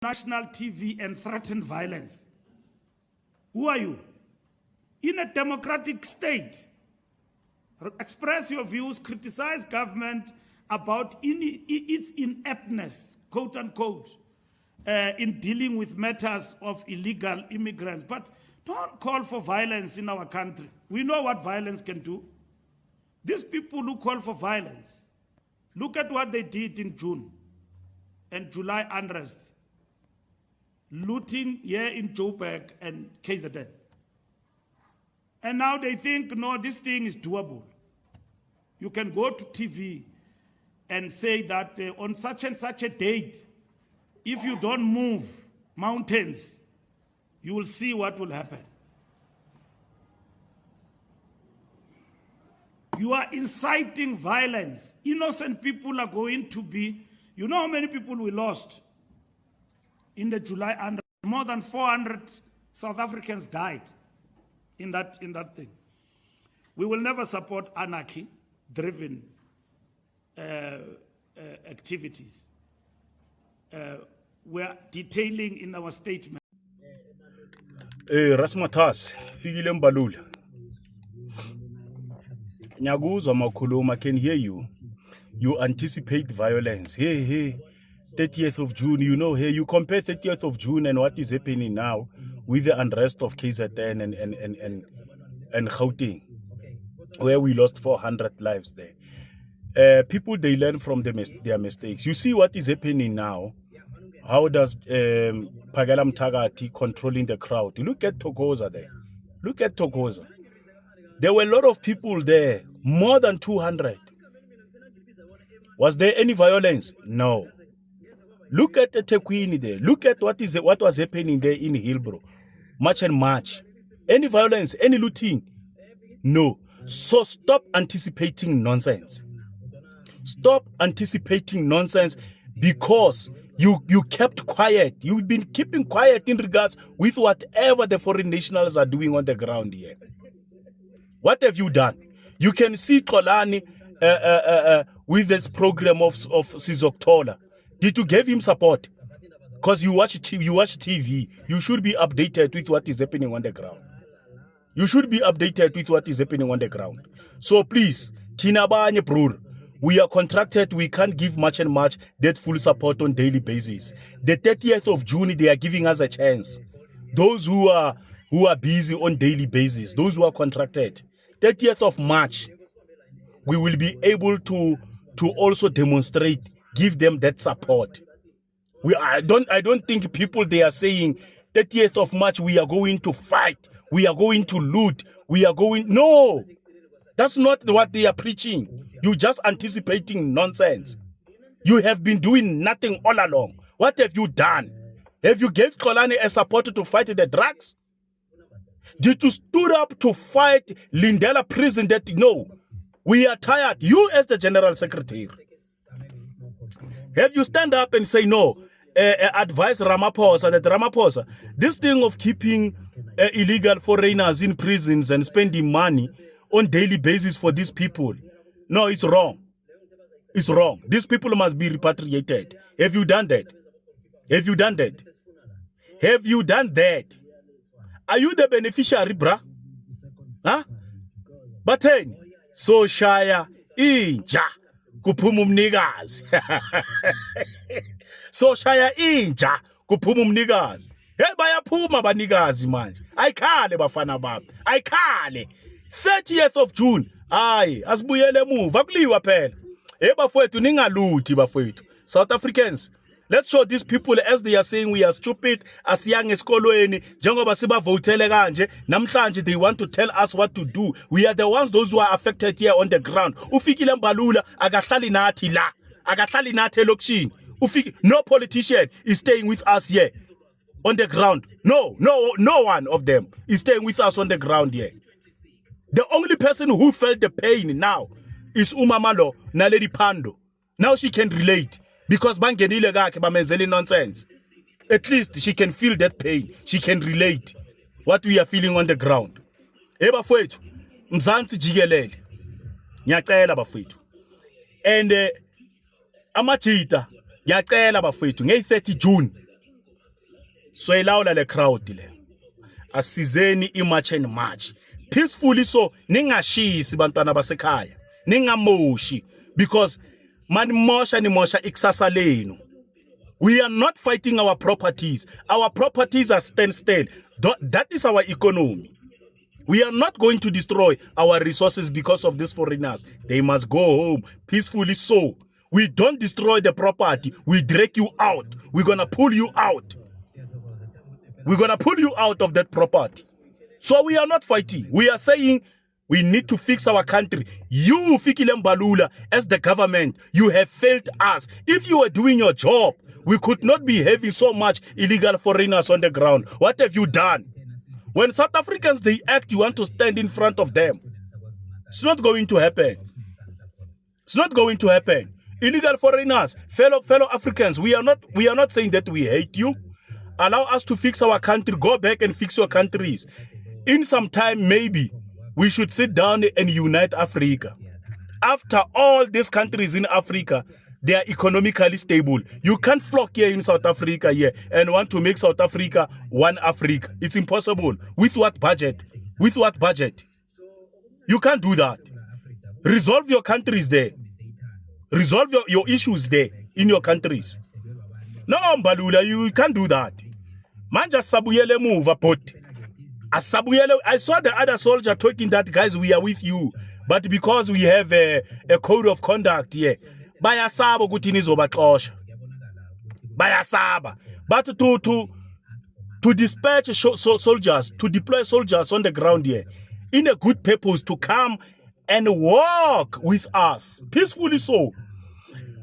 national TV and threaten violence. Who are you? In a democratic state, express your views, criticize government about its ineptness, quote unquote, in dealing with matters of illegal immigrants. But don't call for violence in our country. We know what violence can do. These people who call for violence, look at what they did in June and July unrest, looting here in Joburg and KZN. And now they think, no, this thing is doable. You can go to TV and say that on such and such a date, if you don't move mountains, you will see what will happen. You are inciting violence. Innocent people are going to be, you know how many people we lost in the July unrest? More than 400 South Africans died in that thing. We will never support anarchy-driven activities. We are detailing in our statement. Rasmatas, Figile Mbalula. Nyaguzwa makhuluma, can hear you. You anticipate violence. Hey, 30th of June, you know, hey, you compare 30th of June and what is happening now with the unrest of KZN and Gauteng, where we lost 400 lives there. People, they learn from their mistakes. You see what is happening now. How does Phakela Mthakathi controlling the crowd? Look at Thokoza there. Look at Thokoza. There were a lot of people there, more than 200. Was there any violence? No. Look at the Tekwini there. Look at what was happening there in Hillbrow. March and March. Any violence, any looting? No. So stop anticipating nonsense. Stop anticipating nonsense because you kept quiet. You've been keeping quiet in regards with whatever the foreign nationals are doing on the ground here. What have you done? You can see Xolani with this program of Sizokuthola. Did you give him support? Because you watch TV. You should be updated with what is happening on the ground. You should be updated with what is happening on the ground. So please, Tinabanye Brur, we are contracted. We can't give much and much that full support on daily basis. The 30th of June, they are giving us a chance. Those who are busy on daily basis, those who are contracted. 30th of March, we will be able to also demonstrate, give them that support. I don't think people, they are saying 30th of March we are going to fight, we are going to loot, no, that's not what they are preaching. You just anticipating nonsense. You have been doing nothing all along. What have you done? Have you gave Xolani a support to fight the drugs? Did you stood up to fight Lindela prison? That no, we are tired. You as the General Secretary, have you stand up and say no? Advise Ramaphosa that Ramaphosa, this thing of keeping illegal foreigners in prisons and spending money on daily basis for these people, no, it's wrong. It's wrong. These people must be repatriated. Have you done that? Have you done that? Have you done that? Are you the beneficiary, bruh? Huh? But then, so shaya inja kuphuma umnikazi. So shaya inja kuphuma umnikazi. Hey, bayaphuma abanikazi manje. Ayikhale bafana bami. Ayikhale. 30th of June. Ayi, asibuyele emuva kuliwa phela. Hey bafowethu ningaluthi bafowethu. South Africans, let's show these people as they are saying we are stupid, asiyanga esikolweni njengoba sibavotele kanje namhlanje they want to tell us what to do. We are the ones, those who are affected here on the ground. Ufikile Mbalula akahlali nathi la, akahlali nathi elokishini. No politician is staying with us here on the ground. No one of them is staying with us on the ground here. The only person who felt the pain now is Umamalo Naledi Pando. Now she can relate. Because bangenile gake bamenzeli nonsense. At least she can feel that pain. She can relate what we are feeling on the ground. Bafowethu, Mzansi jikelele. Ngiyacela bafowethu. And amajita ngiyacela bafowethu nge 30 June Swelawula le crowd le. Asizeni imarch and march. Peacefully so, ningashisi bantwana basekhaya. Ningamoshi. Because manimosha nimosha iksasa lenu. We are not fighting our properties. Our properties are standstill. That is our economy. We are not going to destroy our resources because of these foreigners. They must go home peacefully so. We don't destroy the property. We drag you out. We're going to pull you out. We're going to pull you out of that property. So we are not fighting. We are saying we need to fix our country. You, Fikile Mbalula, as the government, you have failed us. If you were doing your job, we could not be having so much illegal foreigners on the ground. What have you done? When South Africans, they act, you want to stand in front of them. It's not going to happen. It's not going to happen. Illegal foreigners, fellow Africans, we are not saying that we hate you. Allow us to fix our country. Go back and fix your countries. In some time, maybe, we should sit down and unite Africa. After all these countries in Africa, they are economically stable. You can't flock here in South Africa here and want to make South Africa one Africa. It's impossible. With what budget? With what budget? You can't do that. Resolve your countries there. Resolve your issues there in your countries. No, Mbalula, you can't do that. Man, just sabuyele move but I saw the other soldier talking that, guys, we are with you. But because we have a code of conduct here, bayasaba ukuthi nizobaxosha. Bayasaba. But to dispatch soldiers, to deploy soldiers on the ground here, in a good purpose to come and walk with us, peacefully so.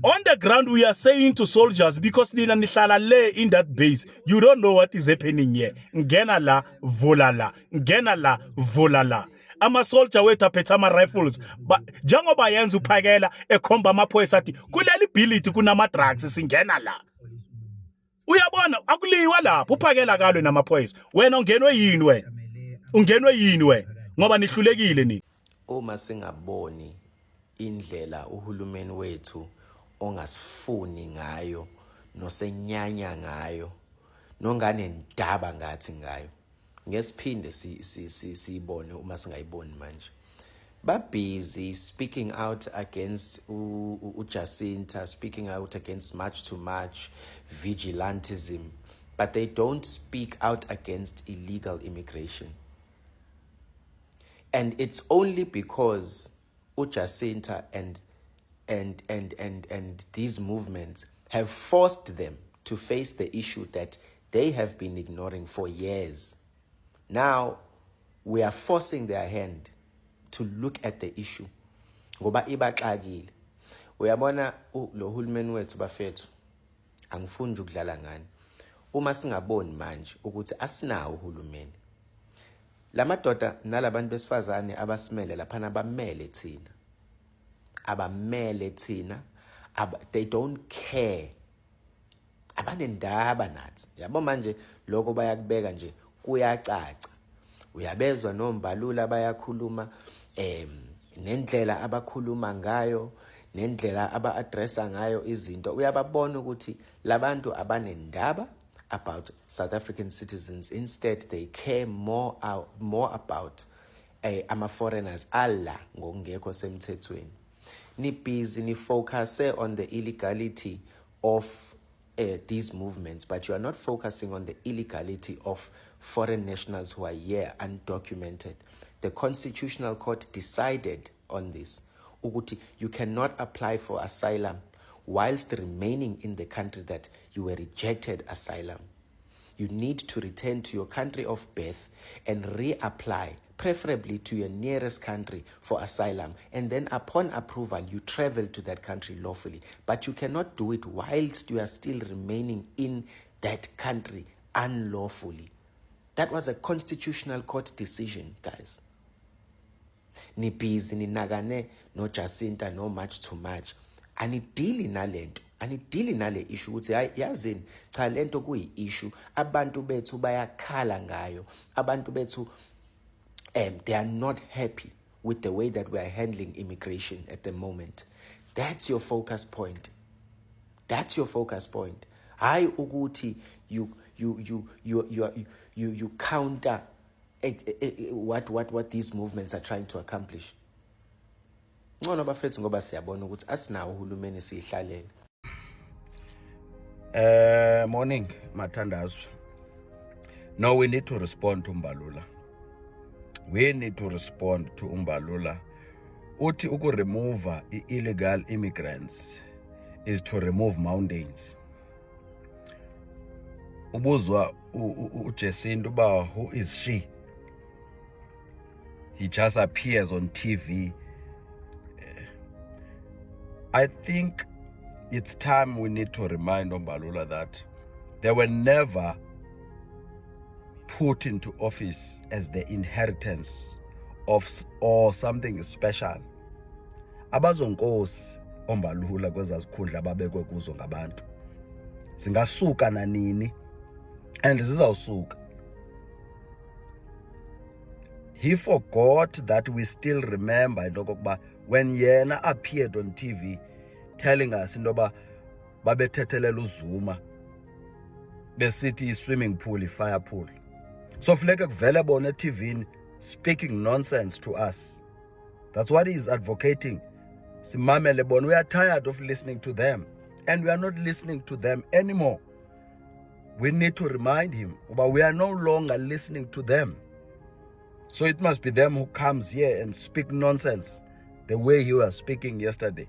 On the ground, we are saying to soldiers, because in that base, you don't know what is happening here. Ngena la, volala. Ngena la, volala. Ama soldier weta petama rifles. But jango bayenzu pagela ekomba maphoyisa athi kuleli ability kunama drugs singena la. Uyabona akuliwa lapho uphakela kalo namaphoyisa. Wena ungenwe yini wena? Ungenwe yini wena? Ngoba nihlulekile ni. Uma singaboni indlela uhulumeni wethu ongasifuni ngayo nosenyanya ngayo nongane ndaba ngathi ngayo ngesiphinde sibone uma singayiboni manje ba busy speaking out against uJacinta, speaking out against march to march vigilantism, but they don't speak out against illegal immigration. And it's only because uJacinta and these movements have forced them to face the issue that they have been ignoring for years. Now, we are forcing their hand to look at the issue. Ngoba ibaxakile. Uyabona lo hulumeni wethu bafethu angifuni nje ukudlala ngani. Uma singaboni manje ukuthi asinawo uhulumeni. Lamadoda nalabantu besifazane abasimele lapha abamele thina. Abamele thina, they don't care. Abanendaba nathi. Yabo manje lokho bayakubeka nje kuyacaca. Uyabezwa noMbalula bayakhuluma nendlela abakhuluma ngayo, nendlela aba-addressa ngayo izinto. Uyababona ukuthi labantu abanendaba about South African citizens. Instead, they care more about ama-foreigners alla ngokungekho semthethweni. Ni busy, ni focus on the illegality of these movements, but you are not focusing on the illegality of foreign nationals who are here undocumented. The Constitutional Court decided on this. Ukuthi, you cannot apply for asylum whilst remaining in the country that you were rejected asylum. You need to return to your country of birth and reapply, preferably to your nearest country for asylum. And then upon approval, you travel to that country lawfully. But you cannot do it whilst you are still remaining in that country unlawfully. That was a Constitutional Court decision, guys. Ni busy, ni nagane, no Jacinta, no march to march. Anidili nalento. Anidili nale issue ukuthi yazini cha lento kuyi issue abantu bethu bayakhala ngayo. Abantu bethu they are not happy with the way that we are handling immigration at the moment. That's your focus point. That's your focus point. Hayi ukuthi you counter what these movements are trying to accomplish. Ngcono bafethu ngoba siyabona ukuthi asinawo uhulumeni sihlalele. Morning, Matandazwe. No, we need to respond to Mbalula. We need to respond to Mbalula. Uthi remove illegal immigrants is to remove mountains. Ubuzwa uJacinta uba who is she? He just appears on TV. I think it's time we need to remind Mbalula that they were never put into office as the inheritance of or something special. Abazonkosi Mbalula kwezazikhundla babekwe kuzo ngabantu. Singasuka nanini and zizawusuka. He forgot that we still remember into kokuba when yena appeared on TV telling us into yoba babethethelela uZuma besithi swimming pool, fire pool. So funeka kuvele bona eTV speaking nonsense to us. That's what he's advocating. Simamele bona, we are tired of listening to them and we are not listening to them anymore. We need to remind him, but we are no longer listening to them. So it must be them who comes here and speak nonsense the way he was speaking yesterday.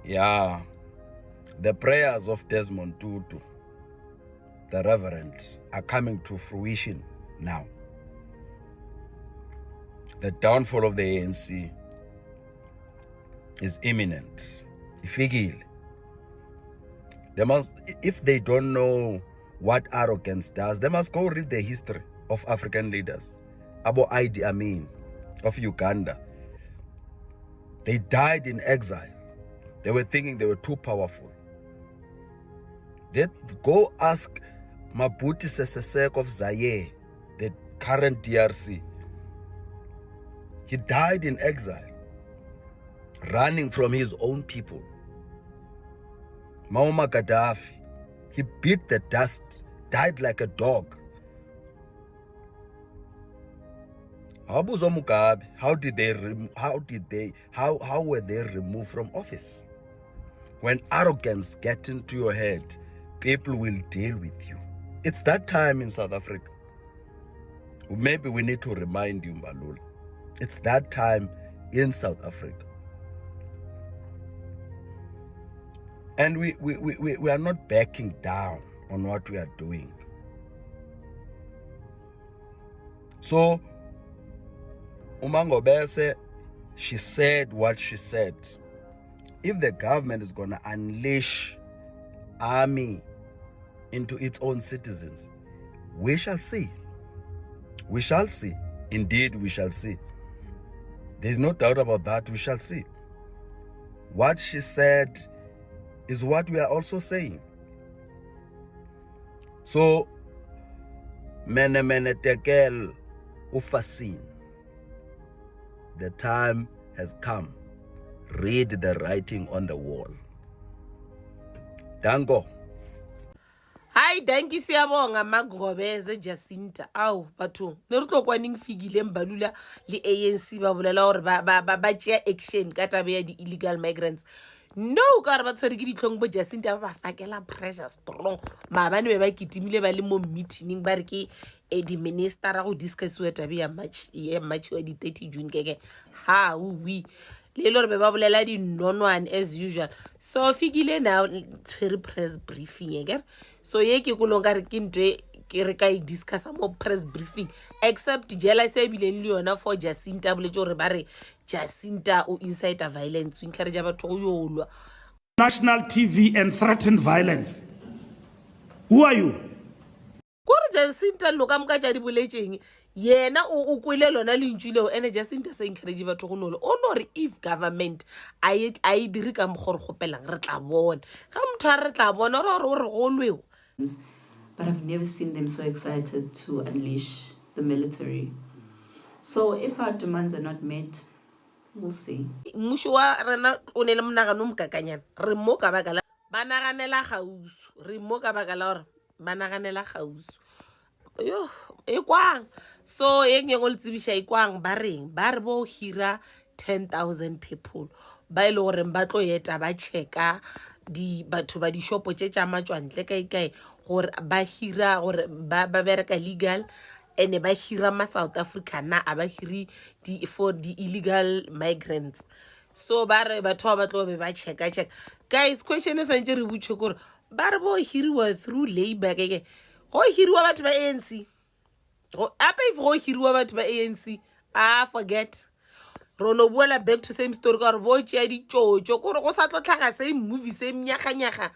Yeah, the prayers of Desmond Tutu, the Reverend, are coming to fruition now. The downfall of the ANC is imminent. Ifigile. They must, if they don't know what arrogance does, they must go read the history of African leaders. Abu Idi Amin of Uganda. They died in exile. They were thinking they were too powerful. They go ask Mobutu Sese Seko of Zaire, the current DRC. He died in exile, running from his own people. Muammar Gaddafi, he beat the dust, died like a dog. Abuzo Mugabe, how were they removed from office? When arrogance gets into your head, people will deal with you. It's that time in South Africa. Maybe we need to remind you, Mbalula. It's that time in South Africa. And we are not backing down on what we are doing. So, Umangobese, she said what she said. If the government is going to unleash army into its own citizens, we shall see. We shall see. Indeed, we shall see. There's no doubt about that. We shall see. What she said is what we are also saying. So, mene tekel ufasin. The time has come. Read the writing on the wall. Dango. Hi, danki siyabonga Magobeze Jacinta. Aw, batho. Ne re tlo kwaning figile Mbalula le ANC ba bolela hore ba tšea action ka taba ya di illegal migrants. No, ka re ba tshwere ke ditlhong bo Jacinta ba fakela pressure strong. Maabane be ba kitimile ba le mo meeting ba re ke di minister go discuss we taba ya match wa di 30 June keke. Ha, oui. Le lore be ba bolela di nonwane as usual. So figile now tshwere press briefing again. So ye ke kolonga re ke ntwe ke re ka I discuss mo press briefing except jela se bileng le yona for Jacinta bole tšo re ba re Jacinta o incite violence encourage batho go yolwa national TV and threaten violence. Who are you? Ko re Jacinta lo ka mka tša di boletšeng yena o kwele lona le ntšhile ene Jacinta se encourage batho go nolo o no re if government ai dire ka mogore gopelang re tla bona ga motho a re tla bona re go lweo. But I've never seen them so excited to unleash the military. So if our demands are not met, we'll see. Mmušo wa rena o ne le monagano o mokakanyana re mo ka baka la ba naganela gausu re mo ka baka la gore ba naganela gausu yo e kwang so e ngwe le tsebisha e kwang ba reng ba re bo hira 10,000 people ba ile gore ba tlo eta ba checka di batho ba di shopo tše tša matswantle kae gore ba hira gore ba bereka legal ene ba hira ma South Africa na a ba hiri for the illegal migrants so ba re batho ba tlo be ba check guys question is ntse re butse gore ba re bo hiriwa through labor ke go hiriwa batho ba ANC go ape if go hiriwa batho ba ANC forget rono buela back to same story ka re bo tšea ditšotšo kore go sa tlo tlhaga same movie same nyaga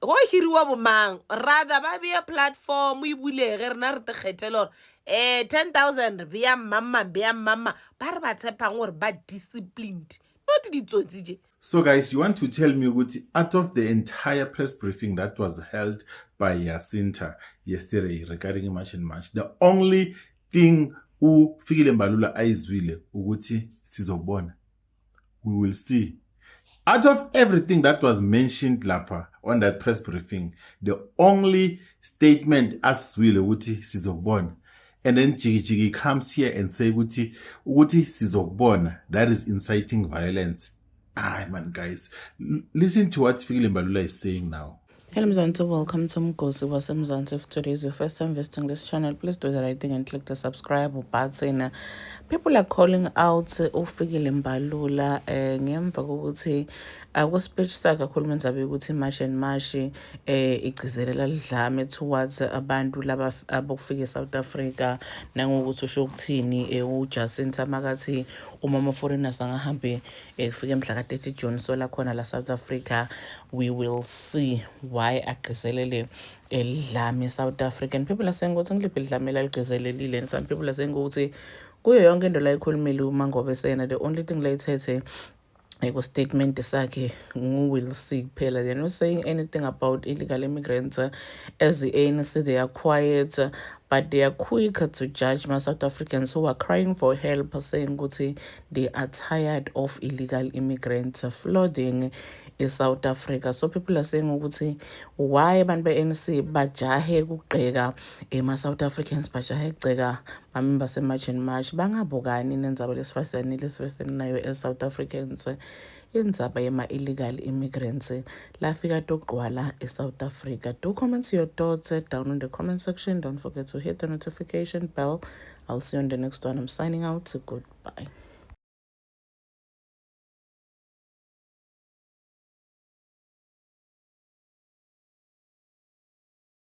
go hiriwa bomang rather ba be a platform e bulege rena re tekgethela gore 10,000 bea mama ba re ba tshepang gore ba disciplined not ditsotsi je. So guys, you want to tell me what out of the entire press briefing that was held by Jacinta yesterday regarding March and March, the only thing Fikile Mbalula ayizwile ukuthi sizobona. We will see. Out of everything that was mentioned lapha on that press briefing, the only statement asizwile ukuthi sizobona. And then Jiggy comes here and say ukuthi sizobona. That is inciting violence. Alright, man, guys. Listen to what Fikile Mbalula is saying now. Hello Mzansi, welcome to Mgosi was Mzansi. If today is your first time visiting this channel, please do the right thing and click the subscribe button. People are calling out Fikile Mbalula ngemva kokuthi speech sakhe akhuluma nzabe ukuthi March and March igcizelela lidlame towards abantu laba abokufika eSouth Africa nangokuthi usho ukuthini uJacinta makathi uma foreigners angahambe kufika emhla ka-30 June so la khona la South Africa. We will see why agqizelele lidlame South African. People are saying ukuthi ngiliphi lidlame laligqizelelile, and some people are saying ukuthi kuyo yonke into la ikhulumile uMangobe sena the only thing la ithethe statement sakhe will see kuphela. They're not saying anything about illegal immigrants. As the ANC, they are quiet, but they are quicker to judge my South Africans who are crying for help, saying ukuthi they are tired of illegal immigrants flooding in South Africa. So people are saying ukuthi why abantu be-ANC bajahe ukugqeka ma South Africans bajahe ukugqeka ma-members se-March and March bangabokani nenzaba lesifasane nayo as South Africans indzaba yema-illegal immigrants lafika togqwala eSouth Africa. Do comment your thoughts down in the comment section. Don't forget to hit the notification bell. I'll see you on the next one. I'm signing out. Goodbye.